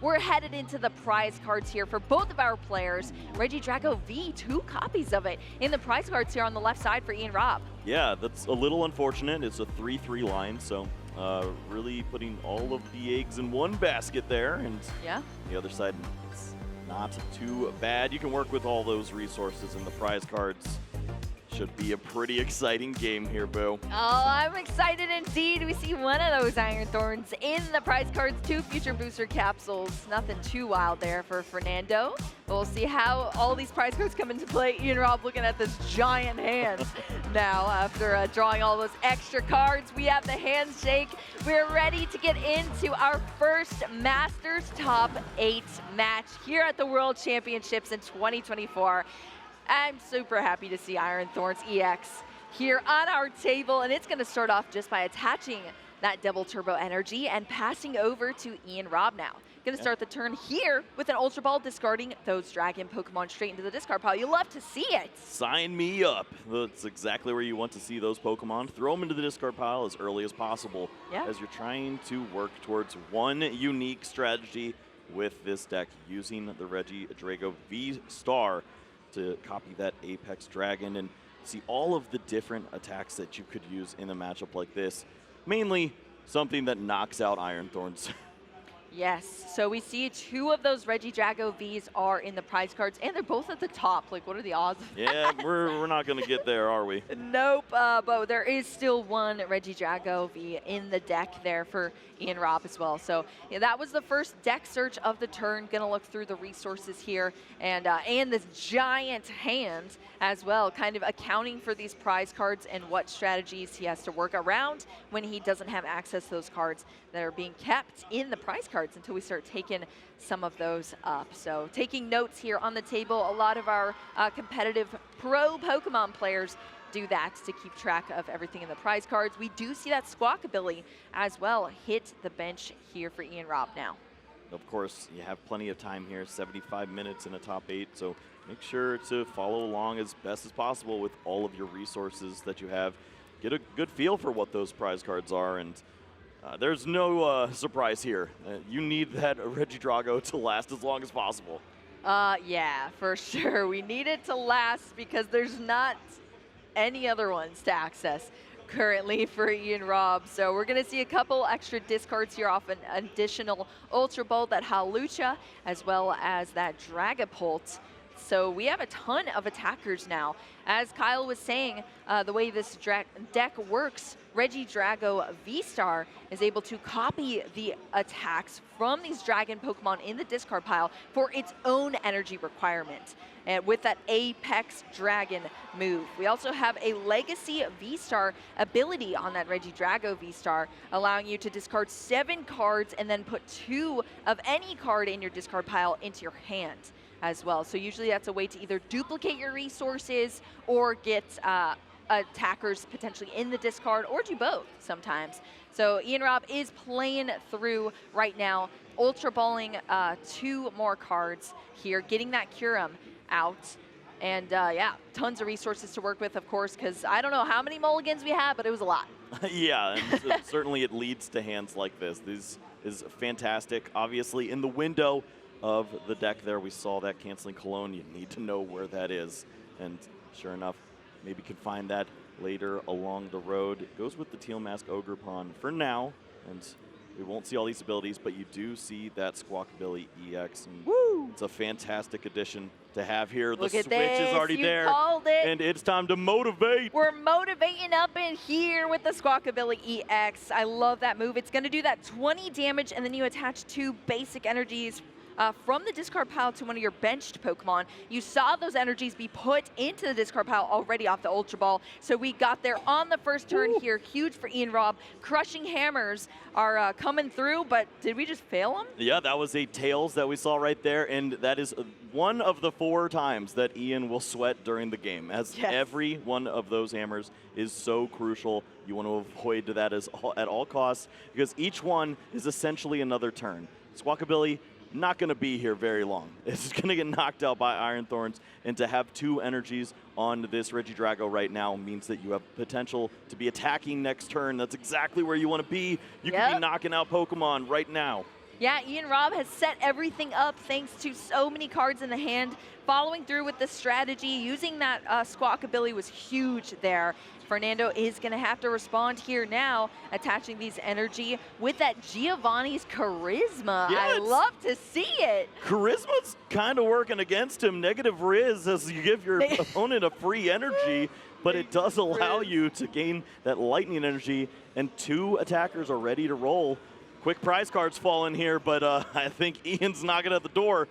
We're headed into the prize cards here for both of our players. Regidrago V, 2 copies of it in the prize cards here on the left side for Ian Robb. Yeah, that's a little unfortunate. It's a 3-3 line, so really putting all of the eggs in one basket there. And yeah, the other side, it's not too bad. You can work with all those resources in the prize cards. Should be a pretty exciting game here, Boo. Oh, I'm excited indeed. We see one of those Iron Thorns in the prize cards, 2 future booster capsules. Nothing too wild there for Fernando. We'll see how all these prize cards come into play. Ian Robb looking at this giant hand now after drawing all those extra cards. We have the handshake. We're ready to get into our first Masters Top 8 match here at the World Championships in 2024. I'm super happy to see Iron Thorns EX here on our table, and it's going to start off just by attaching that double turbo energy and passing over to Ian Robb now. Going to start the turn here with an Ultra Ball, discarding those Dragon Pokemon straight into the discard pile. You love to see it. Sign me up. That's exactly where you want to see those Pokemon. Throw them into the discard pile as early as possible as you're trying to work towards one unique strategy with this deck, using the Regidrago V-Star to copy that Apex Dragon and see all of the different attacks that you could use in a matchup like this. Mainly something that knocks out Iron Thorns. Yes, so we see 2 of those Regidrago Vs are in the prize cards, and they're both at the top. Like, what are the odds of Yeah, we're not going to get there, are we? Nope, but there is still one Regidrago V in the deck there for Ian Robb as well. So yeah, that was the first deck search of the turn. Going to look through the resources here and this giant hand as well, kind of accounting for these prize cards and what strategies he has to work around when he doesn't have access to those cards that are being kept in the prize cards until we start taking some of those up. So taking notes here on the table, a lot of our competitive pro Pokemon players do that to keep track of everything in the prize cards. We do see that Squawkabilly as well hit the bench here for Ian Robb now. Of course, you have plenty of time here, 75 minutes in a top 8, so make sure to follow along as best as possible with all of your resources that you have. Get a good feel for what those prize cards are, and there's no surprise here. You need that Regidrago to last as long as possible. Yeah, for sure. We need it to last because there's not any other ones to access currently for Ian Robb. So we're going to see a couple extra discards here off an additional Ultra Ball, that Hawlucha, as well as that Dragapult. So we have a ton of attackers now. As Kyle was saying, the way this deck works, Regidrago V-Star is able to copy the attacks from these Dragon Pokemon in the discard pile for its own energy requirement. And with that Apex Dragon move. We also have a Legacy V-Star ability on that Regidrago V-Star, allowing you to discard 7 cards and then put 2 of any card in your discard pile into your hand as well. So usually that's a way to either duplicate your resources or get attackers potentially in the discard, or do both sometimes. So Ian Robb is playing through right now, Ultra Balling 2 more cards here, getting that Kyurem out. And yeah, tons of resources to work with, of course, because I don't know how many mulligans we had, but it was a lot. Yeah, and certainly it leads to hands like this. This is fantastic. Obviously, in the window of the deck there, we saw that Canceling Cologne. You need to know where that is. And sure enough, maybe can find that later along the road. It goes with the Teal Mask Ogerpon for now, and we won't see all these abilities, but you do see that Squawkabilly EX. And woo! It's a fantastic addition to have here. Look the at switch is already you there, called it. And it's time to motivate. We're motivating up in here with the Squawkabilly EX. I love that move. It's going to do that 20 damage, and then you attach 2 basic energies from the discard pile to one of your benched Pokemon. You saw those energies be put into the discard pile already off the Ultra Ball, so we got there on the first turn here. Huge for Ian Robb. Crushing Hammers are coming through, but did we just fail them? Yeah, that was a Tails that we saw right there, and that is one of the 4 times that Ian will sweat during the game, as every one of those hammers is so crucial. You want to avoid that at all costs, because each one is essentially another turn. Squawkabilly, not going to be here very long. It's going to get knocked out by Iron Thorns, and to have 2 energies on this Regidrago right now means that you have potential to be attacking next turn. That's exactly where you want to be. You could be knocking out Pokemon right now. Yeah, Ian Robb has set everything up thanks to so many cards in the hand. Following through with the strategy, using that squawk ability was huge there. Fernando is going to have to respond here now, attaching these energy with that Giovanni's Charisma. Yeah, I love to see it. Charisma's kind of working against him. Negative Riz as you give your opponent a free energy, but it does allow you to gain that lightning energy, and 2 attackers are ready to roll. Quick prize cards fall in here, but I think Ian's knocking at the door.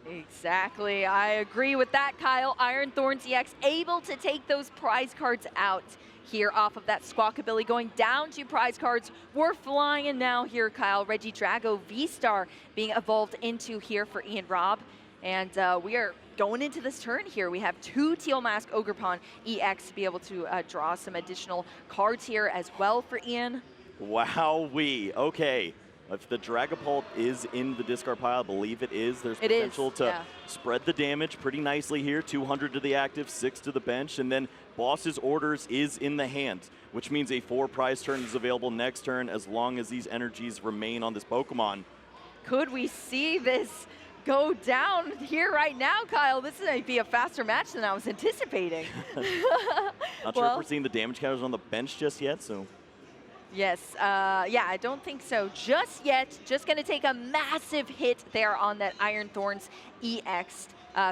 Exactly. I agree with that, Kyle. Iron Thorns EX able to take those prize cards out here off of that squawk ability, going down 2 prize cards. We're flying in now here, Kyle. Regidrago V-Star being evolved into here for Ian Robb. And we are going into this turn here. We have 2 Teal Mask Ogerpon EX to be able to draw some additional cards here as well for Ian. Wowee. Okay. If the Dragapult is in the discard pile, I believe it is. There's potential to spread the damage pretty nicely here. 200 to the active, 6 to the bench, and then Boss's Orders is in the hand, which means a 4 prize turn is available next turn as long as these energies remain on this Pokemon. Could we see this go down here right now, Kyle? This might be a faster match than I was anticipating. Not sure if we're seeing the damage counters on the bench just yet, so... Yes, yeah, I don't think so just yet. Just going to take a massive hit there on that Iron Thorns EX,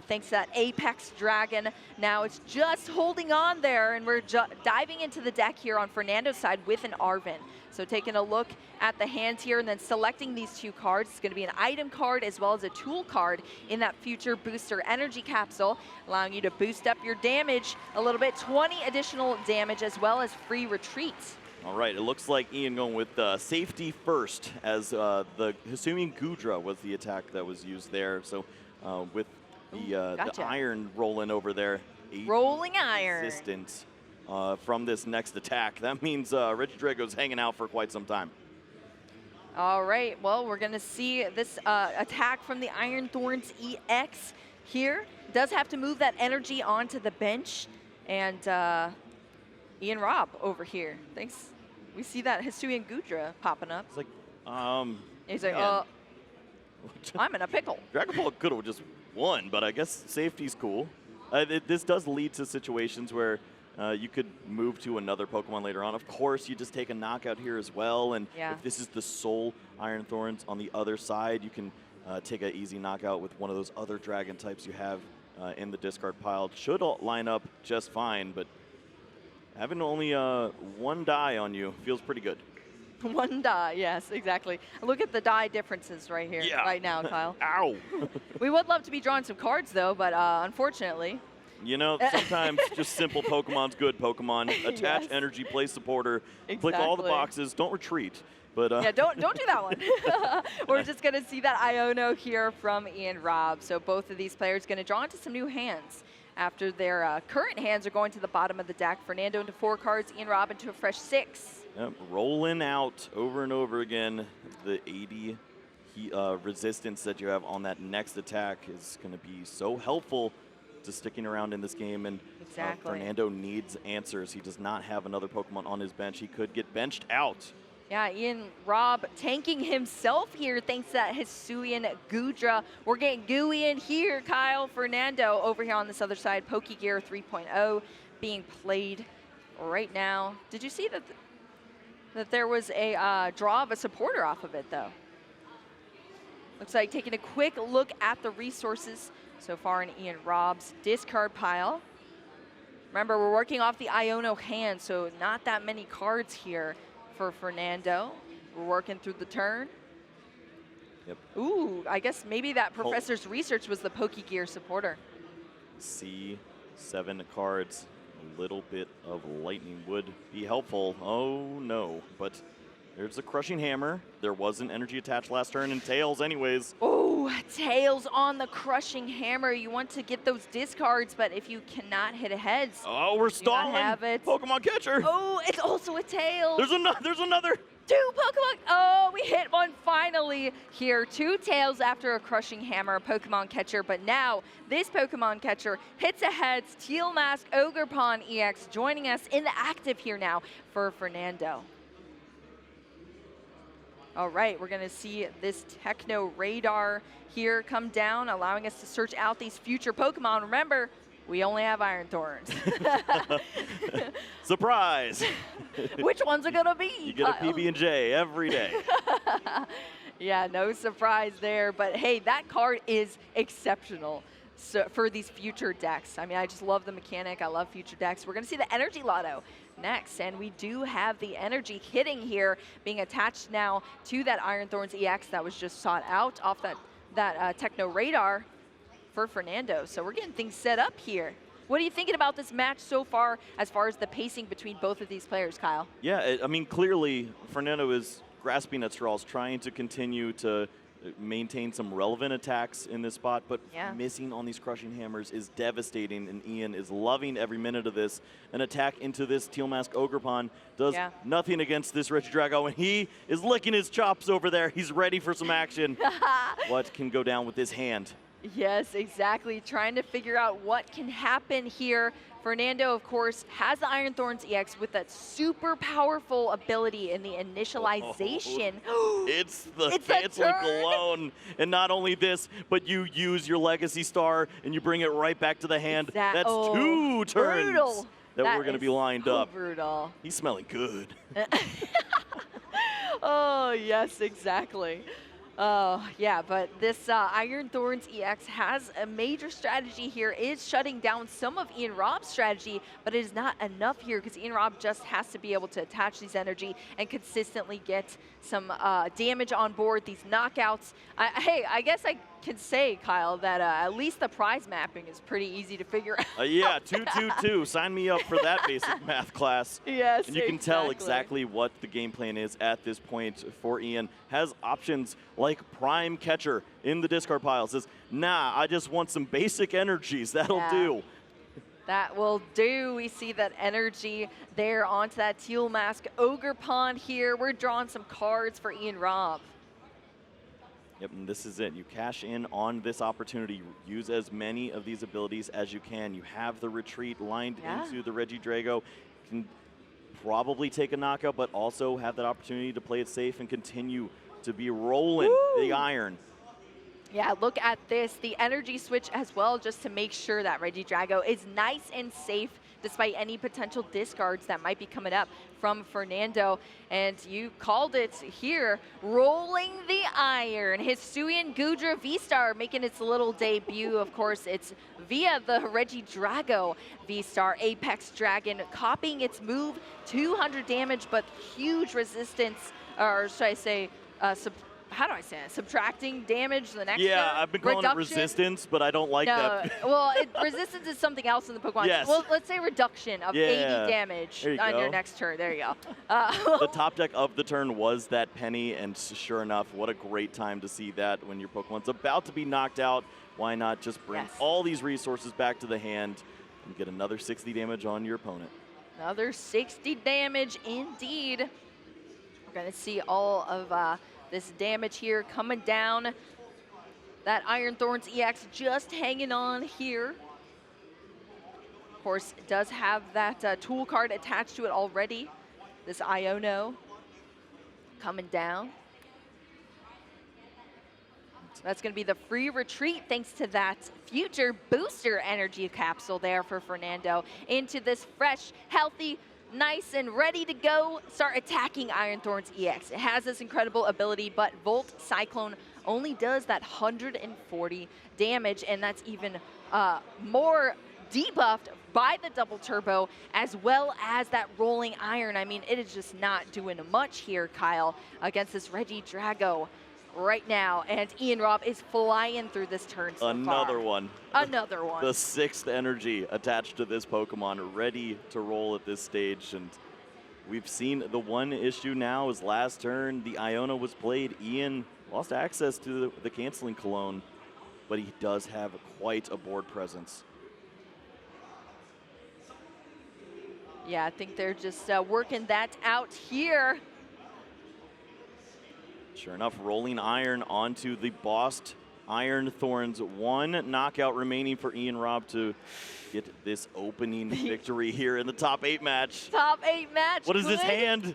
thanks to that Apex Dragon. Now it's just holding on there, and we're diving into the deck here on Fernando's side with an Arven. So taking a look at the hand here and then selecting these 2 cards. It's going to be an item card as well as a tool card in that future booster energy capsule, allowing you to boost up your damage a little bit, 20 additional damage as well as free retreats. All right, it looks like Ian going with safety first, as the Hisuian Gudra was the attack that was used there. So with the iron rolling over there. Rolling iron. Resistance from this next attack. That means Regidrago's hanging out for quite some time. All right, well, we're going to see this attack from the Iron Thorns EX here. Does have to move that energy onto the bench. And Ian Robb over here. Thanks. We see that Hisuian Gudra popping up. It's like, he's like, I'm in a pickle. Dragapult could have just won, but I guess safety's cool. This does lead to situations where you could move to another Pokemon later on. Of course, you just take a knockout here as well, and if this is the sole Iron Thorns on the other side, you can take an easy knockout with one of those other dragon types you have in the discard pile. Should all line up just fine, but having only 1 die on you feels pretty good. 1 die, yes, exactly. Look at the die differences right here, right now, Kyle. Ow! We would love to be drawing some cards, though, but unfortunately. You know, sometimes just simple Pokemon's good Pokemon. Attach energy, play supporter, click all the boxes, don't retreat. But yeah, don't do that one. We're just going to see that Iono here from Ian Robb. So both of these players going to draw into some new hands. After their current hands are going to the bottom of the deck. Fernando into 4 cards, Ian Robb into a fresh 6. Yep, rolling out over and over again. The 80 resistance that you have on that next attack is going to be so helpful to sticking around in this game. And Fernando needs answers. He does not have another Pokemon on his bench. He could get benched out. Yeah, Ian Robb tanking himself here thanks to that Hisuian Gudra. We're getting gooey in here, Kyle. Fernando over here on this other side. Pokegear 3.0 being played right now. Did you see that there was a draw of a supporter off of it, though? Looks like taking a quick look at the resources so far in Ian Robb's discard pile. Remember, we're working off the Iono hand, so not that many cards here for Fernando. We're working through the turn. Yep. Ooh, I guess maybe that professor's research was the Pokegear supporter. C7 cards. A little bit of lightning would be helpful. Oh no, but there's a crushing hammer. There was an energy attached last turn and tails anyways. Oh, tails on the crushing hammer. You want to get those discards, but if you cannot hit a heads, oh, we're stalling. Have it. Pokemon catcher. Oh, it's also a tail. There's another. 2 Pokemon. Oh, we hit one finally here. 2 tails after a crushing hammer, Pokemon catcher. But now this Pokemon catcher hits a heads. Teal Mask Ogerpon EX joining us in the active here now for Fernando. All right, we're going to see this Techno Radar here come down, allowing us to search out these future Pokemon. Remember, we only have Iron Thorns. Surprise! Which ones are going to be? You get a PB&J every day. Yeah, no surprise there. But hey, that card is exceptional. So for these future decks. I mean, I just love the mechanic. I love future decks. We're going to see the Energy Lotto next, and we do have the energy hitting here, being attached now to that Iron Thorns EX that was just sought out off that Techno Radar for Fernando. So we're getting things set up here. What are you thinking about this match so far as the pacing between both of these players, Kyle? Yeah, I mean, clearly Fernando is grasping at straws, trying to continue to maintain some relevant attacks in this spot, but missing on these crushing hammers is devastating, and Ian is loving every minute of this. An attack into this Teal Mask Ogerpon does nothing against this Regidrago, and he is licking his chops over there. He's ready for some action. What can go down with his hand? Yes, exactly. Trying to figure out what can happen here. Fernando, of course, has the Iron Thorns EX with that super powerful ability in the initialization. It's the canceling cologne. And not only this, but you use your Legacy Star and you bring it right back to the hand. That's 2 turns brutal. that we're going to be lined up. Brutal. He's smelling good. Oh, yes, exactly. Yeah, but this Iron Thorns EX has a major strategy here, is shutting down some of Ian Robb's strategy, but it is not enough here because Ian Robb just has to be able to attach these energy and consistently get some damage on board, these knockouts. Hey, I guess I can say, Kyle, that at least the prize mapping is pretty easy to figure out. Yeah, 2-2-2. Sign me up for that basic math class. Yes, and you can tell exactly what the game plan is at this point for Ian. Has options like Prime Catcher in the discard pile. Says, nah, I just want some basic energies. That'll do. That will do. We see that energy there onto that Teal Mask Ogerpon here. We're drawing some cards for Ian Robb. Yep, and this is it. You cash in on this opportunity. Use as many of these abilities as you can. You have the retreat lined into the Regidrago. You can probably take a knockout, but also have that opportunity to play it safe and continue to be rolling the iron. Yeah, look at this. The energy switch as well, just to make sure that Regidrago is nice and safe despite any potential discards that might be coming up from Fernando. And you called it here, rolling the iron. Hisuian Gudra V-Star making its little debut. Of course, it's via the Regidrago V-Star Apex Dragon, copying its move, 200 damage, but huge resistance, or should I say, how do I say it? Subtracting damage the next turn? Yeah, I've been calling it resistance, but I don't like that. Well, resistance is something else in the Pokemon. Yes. Well, let's say reduction of 80 damage on your next turn. There you go. The top deck of the turn was that Penny, and sure enough, what a great time to see that when your Pokemon's about to be knocked out. Why not just bring all these resources back to the hand and get another 60 damage on your opponent? Another 60 damage indeed. We're going to see all of this damage here coming down. That Iron Thorns EX just hanging on here. Of course, it does have that tool card attached to it already. This Iono coming down. That's going to be the free retreat thanks to that future booster energy capsule there for Fernando into this fresh, healthy, nice and ready to go, start attacking Iron Thorns EX. It has this incredible ability, but Volt Cyclone only does that 140 damage, and that's even more debuffed by the double turbo, as well as that rolling iron. I mean, it is just not doing much here, Kyle, against this Regidrago right now, and Ian Robb is flying through this turn so Another far. one. Another one. The 6th energy attached to this Pokemon, ready to roll at this stage. And we've seen the one issue now is last turn, the Iono was played. Ian lost access to the canceling cologne, but he does have quite a board presence. Yeah, I think they're just working that out here. Sure enough, rolling iron onto the bossed Iron Thorns. One knockout remaining for Ian Robb to get this opening victory here in the top 8 match. Top 8 match. What is this hand?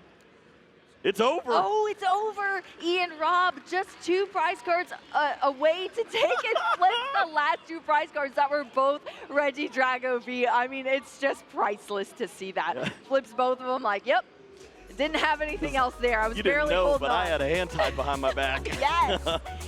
It's over. Oh, it's over. Ian Robb just 2 prize cards away to take and flip the last 2 prize cards that were both Regidrago V. I mean, it's just priceless to see that. Yeah. Flips both of them like, yep. Didn't have anything else there. I was barely holding on. You didn't know, but I had a hand tied behind my back. Yes.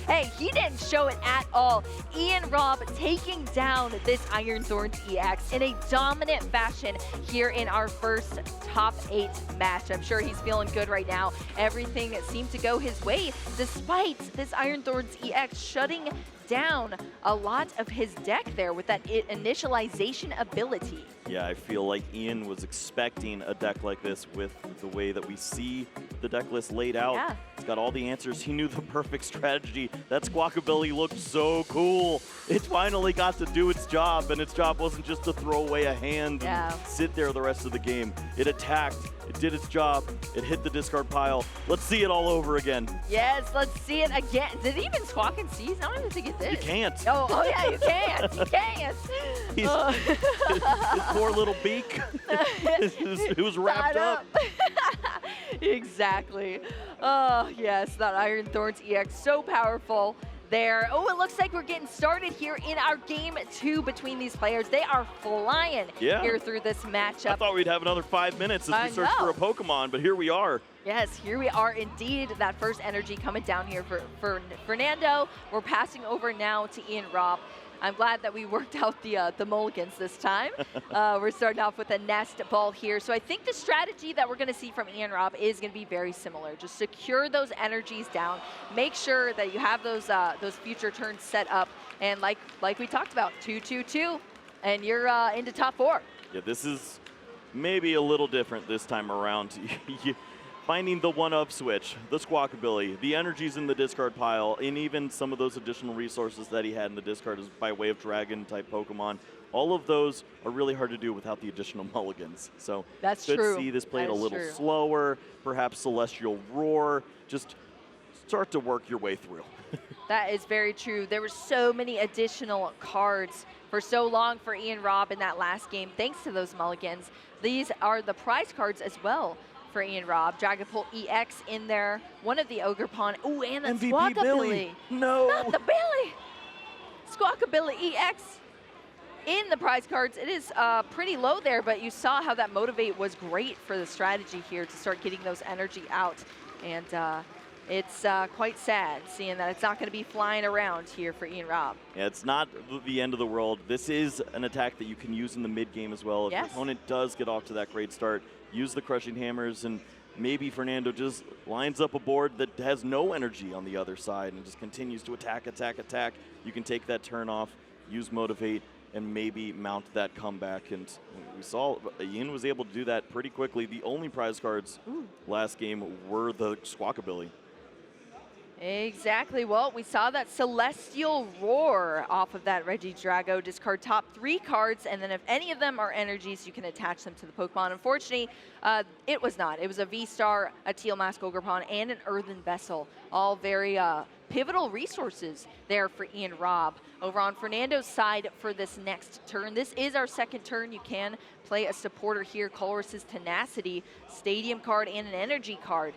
Hey, he didn't show it at all. Ian Robb taking down this Iron Thorns EX in a dominant fashion here in our first top 8 match. I'm sure he's feeling good right now. Everything seemed to go his way, despite this Iron Thorns EX shutting down a lot of his deck there with that initialization ability. Yeah, I feel like Ian was expecting a deck like this with the way that we see the deck list laid out. Yeah. It's got all the answers. He knew the perfect strategy. That Squawkabilly looked so cool. It finally got to do its job, and its job wasn't just to throw away a hand and sit there the rest of the game. It attacked. It did its job. It hit the discard pile. Let's see it all over again. Yes, let's see it again. Did it even squawk and seize? I don't even think it did. You can't. Oh yeah, you can't. You can't. His poor little beak. It was wrapped up. Exactly. Oh, yes, that Iron Thorns EX, so powerful there. Oh, it looks like we're getting started here in our game 2 between these players. They are flying here through this matchup. I thought we'd have another 5 minutes as we search for a Pokemon, but here we are. Yes, here we are indeed. That first energy coming down here for Fernando. We're passing over now to Ian Robb. I'm glad that we worked out the mulligans this time. We're starting off with a nest ball here. So I think the strategy that we're going to see from Ian Robb is going to be very similar. Just secure those energies down. Make sure that you have those future turns set up. And like we talked about, 2-2-2, and you're into top 4. Yeah, this is maybe a little different this time around. Finding the one-up switch, the Squawkabilly, the energies in the discard pile, and even some of those additional resources that he had in the discard is by way of Dragon-type Pokemon. All of those are really hard to do without the additional mulligans. So that's good true. To see this played a little slower, perhaps Celestial Roar. Just start to work your way through. That is very true. There were so many additional cards for so long for Ian Robb in that last game, thanks to those mulligans. These are the prize cards as well for Ian Robb. Dragapult EX in there, one of the Ogerpon. Ooh, and the Squawkabilly. No. Not the Billy. Squawkabilly EX in the prize cards. It is pretty low there, but you saw how that Motivate was great for the strategy here to start getting those energy out. And it's quite sad seeing that it's not going to be flying around here for Ian Robb. Yeah, it's not the end of the world. This is an attack that you can use in the mid game as well. If your opponent does get off to that great start, use the Crushing Hammers, and maybe Fernando just lines up a board that has no energy on the other side and just continues to attack, attack, attack. You can take that turn off, use Motivate, and maybe mount that comeback. And we saw Ian was able to do that pretty quickly. The only prize cards last game were the Squawkabilly. Exactly. Well, we saw that Celestial Roar off of that Regidrago. Discard top 3 cards, and then if any of them are energies, you can attach them to the Pokemon. Unfortunately, it was not. It was a V-Star, a Teal Mask Ogerpon, and an Earthen Vessel. All very pivotal resources there for Ian Robb. Over on Fernando's side for this next turn, this is our second turn. You can play a supporter here, Colress's Tenacity, Stadium card, and an Energy card.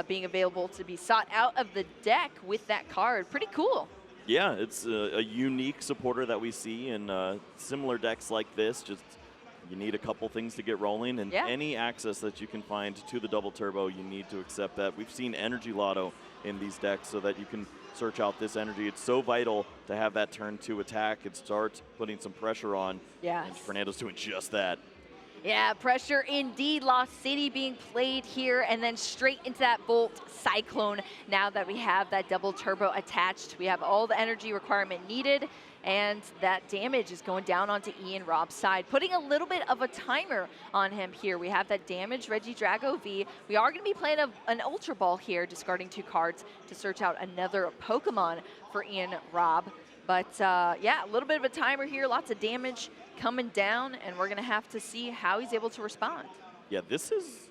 Being available to be sought out of the deck with that card. Pretty cool. Yeah, it's a unique supporter that we see in similar decks like this. Just you need a couple things to get rolling, and any access that you can find to the double turbo, you need to accept that. We've seen Energy Lotto in these decks so that you can search out this energy. It's so vital to have that turn 2 attack and start putting some pressure on. Yes. And Fernando's doing just that. Yeah, pressure indeed. Lost City being played here, and then straight into that Volt Cyclone. Now that we have that double turbo attached, we have all the energy requirement needed, and that damage is going down onto Ian Robb's side, putting a little bit of a timer on him here. We have that damage Regidrago V. We are going to be playing an Ultra Ball here, discarding 2 cards to search out another Pokemon for Ian Robb. But yeah, a little bit of a timer here, lots of damage coming down, and we're going to have to see how he's able to respond. Yeah, this is,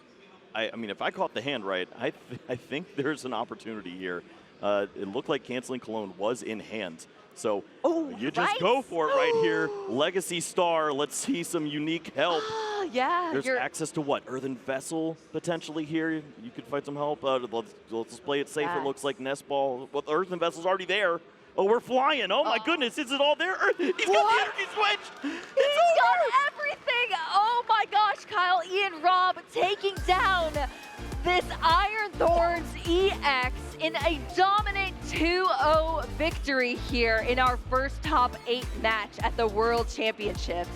I mean, if I caught the hand right, I think there's an opportunity here. It looked like Canceling Cologne was in hand. So you just go for it right here. Legacy Star, let's see some unique help. Yeah. There's access to what? Earthen Vessel potentially here. You could find some help. Let's play it safe. It looks like Nest Ball. Well, the Earthen Vessel's already there. Oh, we're flying. Oh, my goodness. Is it all there? He's got the energy switch. He's got everything. Oh, my gosh, Kyle. Ian Robb taking down this Iron Thorns EX in a dominant 2-0 victory here in our first top 8 match at the World Championships.